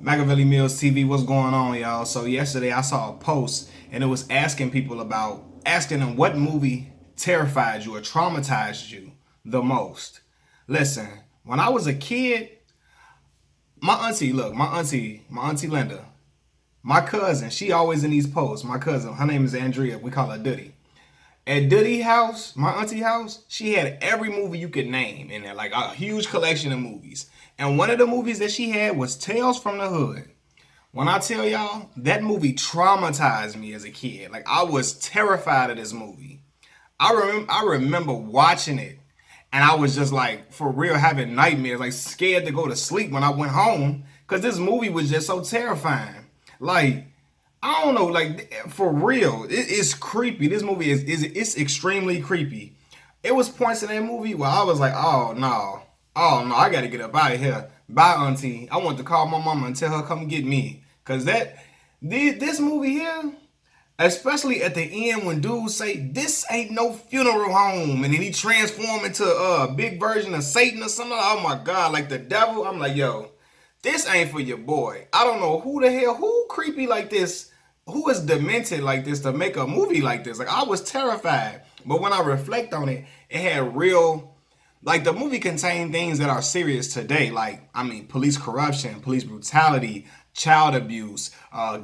Machiavelli Mills TV, what's going on, y'all? So yesterday I saw a post and it was asking people about asking them what movie terrified you or traumatized you the most. Listen, when I was a kid, my auntie Linda, my cousin, she always in these posts. My cousin, her name is Andrea. We call her Duddy. At Duddy house, my auntie house, she had every movie you could name in there, like a huge collection of movies. And one of the movies that she had was Tales from the Hood. When I tell y'all, that movie traumatized me as a kid. Like I was terrified of this movie. I remember watching it and I was just like for real having nightmares, like scared to go to sleep when I went home because this movie was just so terrifying. Like I don't know, like for real, it's creepy. This movie is it's extremely creepy. It was points in that movie where I was like, oh no, I gotta get up out of here. Bye, auntie. I want to call my mama and tell her come get me, cause this movie here, especially at the end when dudes say this ain't no funeral home, and then he transform into a big version of Satan or something. Oh my god, like the devil. I'm like, yo, this ain't for your boy. I don't know who the hell, who creepy like this, who is demented like this to make a movie like this. Like I was terrified. But when I reflect on it, it had real, like the movie contained things that are serious today. Like, I mean, police corruption, police brutality, child abuse,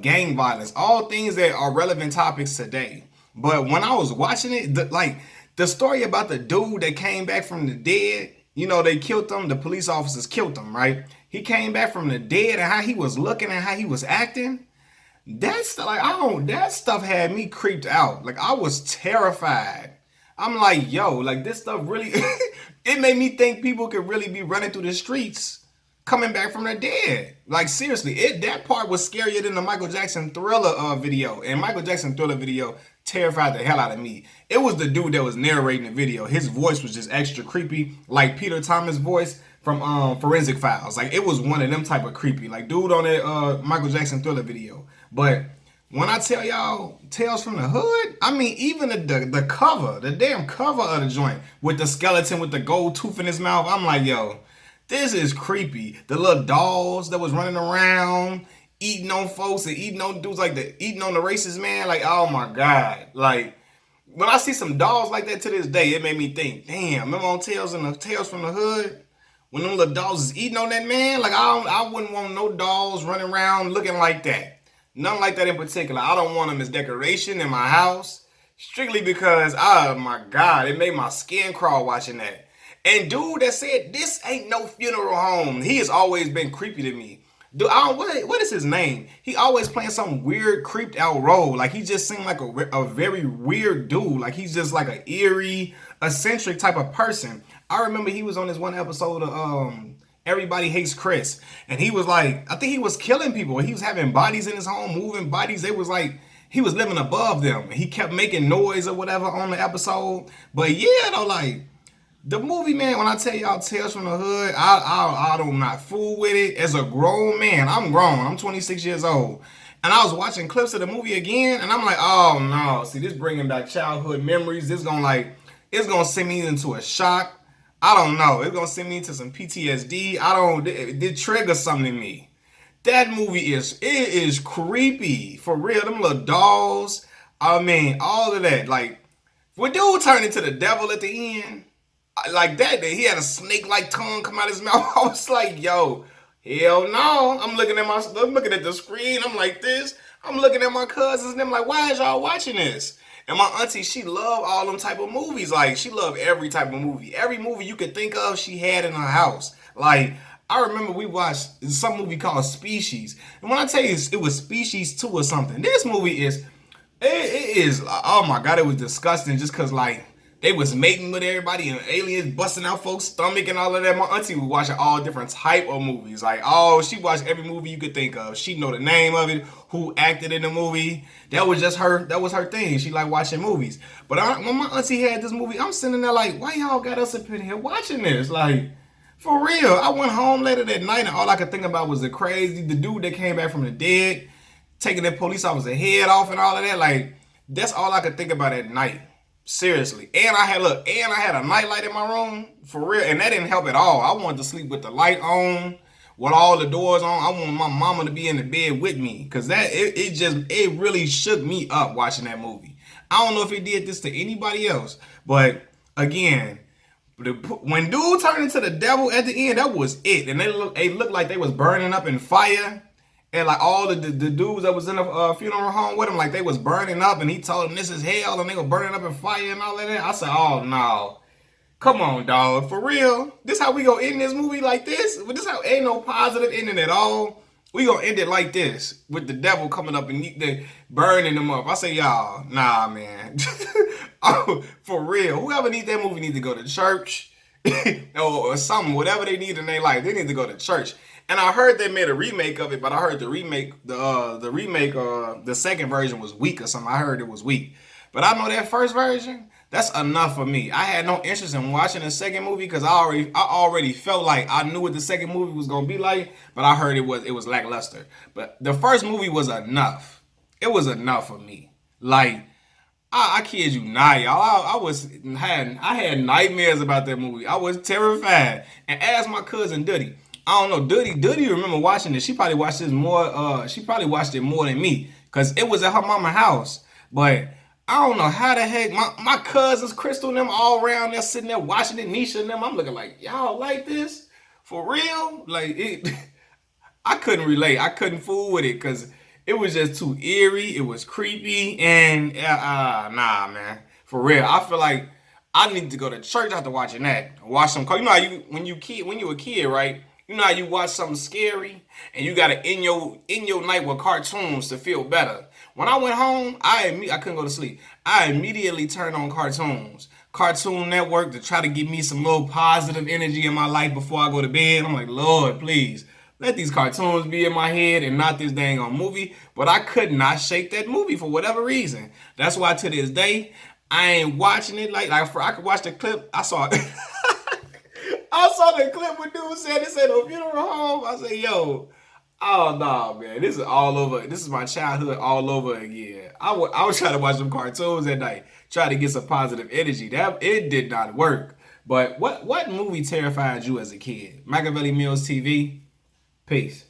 gang violence, all things that are relevant topics today. But when I was watching it, like the story about the dude that came back from the dead, you know, they killed him, the police officers killed him, right? He came back from the dead and how he was looking and how he was acting. That's like that stuff had me creeped out. Like I was terrified. I'm like, yo, like this stuff really it made me think people could really be running through the streets coming back from the dead. Like seriously, that part was scarier than the Michael Jackson Thriller video. And Michael Jackson Thriller video terrified the hell out of me. It was the dude that was narrating the video. His voice was just extra creepy, like Peter Thomas' voice from Forensic Files. Like it was one of them type of creepy, like dude on that Michael Jackson Thriller video. But when I tell y'all Tales from the Hood, I mean even the cover, the damn cover of the joint with the skeleton with the gold tooth in his mouth, I'm like, yo, this is creepy. The little dolls that was running around eating on folks and eating on dudes like eating on the racist man, like oh my god, like when I see some dolls like that to this day, it made me think, damn, remember on Tales from the Hood? When them little dolls is eating on that man, like I wouldn't want no dolls running around looking like that. None like that in particular. I don't want them as decoration in my house. Strictly because, oh my God, it made my skin crawl watching that. And dude that said, this ain't no funeral home. He has always been creepy to me. Dude, what is his name? He always playing some weird creeped out role. Like he just seemed like a very weird dude. Like he's just like an eerie, eccentric type of person. I remember he was on this one episode of Everybody Hates Chris. And he was like, I think he was killing people. He was having bodies in his home, moving bodies. They was like, he was living above them. He kept making noise or whatever on the episode. But yeah, though, like, the movie, man, when I tell y'all Tales from the Hood, I do not fool with it. As a grown man, I'm grown. I'm 26 years old. And I was watching clips of the movie again, and I'm like, oh no, see, this bringing back childhood memories. It's gonna send me into a shock. I don't know. It's gonna send me into some PTSD. It did trigger something in me. That movie is creepy. For real. Them little dolls. I mean, all of that. Like, when dude turned into the devil at the end, like that, he had a snake-like tongue come out his mouth. I was like, yo, hell no. I'm looking at the screen. I'm like this. I'm looking at my cousins and I'm like, why is y'all watching this? And my auntie, she loved all them type of movies. Like, she loved every type of movie. Every movie you could think of, she had in her house. Like, I remember we watched some movie called Species. And when I tell you it was Species 2 or something, this movie it is, oh my God, it was disgusting just because, like, they was mating with everybody and aliens busting out folks' stomach and all of that. My auntie was watching all different type of movies. Like, oh, she watched every movie you could think of. She know the name of it, who acted in the movie. That was just her. That was her thing. She liked watching movies. But when my auntie had this movie, I'm sitting there like, why y'all got us up in here watching this? Like, for real. I went home later that night and all I could think about was the dude that came back from the dead, taking that police officer's head off and all of that. Like, that's all I could think about at night. Seriously. And I had a nightlight in my room, for real, and that didn't help at all. I wanted to sleep with the light on, with all the doors on. I want my mama to be in the bed with me, cause it really shook me up watching that movie. I don't know if it did this to anybody else, but again, when dude turned into the devil at the end, that was it. And they looked like they was burning up in fire. And like all the dudes that was in the funeral home with him, like they was burning up, and he told them this is hell, and they were burning up in fire and all of that. I said, oh no, come on, dog, for real. This how we gonna end this movie like this? This how ain't no positive ending at all. We gonna end it like this with the devil coming up and burning them up. I say, y'all, nah, man. Oh, for real. Whoever needs that movie need to go to church or something. Whatever they need in their life, they need to go to church. And I heard they made a remake of it, but I heard the second version was weak or something. I heard it was weak, but I know that first version. That's enough for me. I had no interest in watching the second movie because I already felt like I knew what the second movie was gonna be like, but I heard it was lackluster. But the first movie was enough. It was enough for me. Like I kid you not, y'all. I had nightmares about that movie. I was terrified. And ask my cousin Duddy. I don't know, Duddy remember watching it. She probably watched this more. She probably watched it more than me because it was at her mama's house. But I don't know how the heck my cousins, Crystal and them, all around there sitting there watching it. Nisha and them. I'm looking like, y'all like this for real? Like it. I couldn't relate. I couldn't fool with it because it was just too eerie. It was creepy, and nah, man, for real. I feel like I need to go to church after watching that. Watch some. You know how you when you a kid, right? You know how you watch something scary and you gotta end your night with cartoons to feel better. When I went home, I couldn't go to sleep. I immediately turned on cartoons. Cartoon Network to try to give me some little positive energy in my life before I go to bed. I'm like, Lord, please. Let these cartoons be in my head and not this dang on movie. But I could not shake that movie for whatever reason. That's why to this day, I ain't watching it like I could watch the clip. I saw it. I saw the clip when dude said it said a funeral home. I said, yo, oh no, man, this is all over. This is my childhood all over again. I was trying to watch some cartoons at night, try to get some positive energy. That it did not work. But what movie terrified you as a kid? Machiavelli Mills TV. Peace.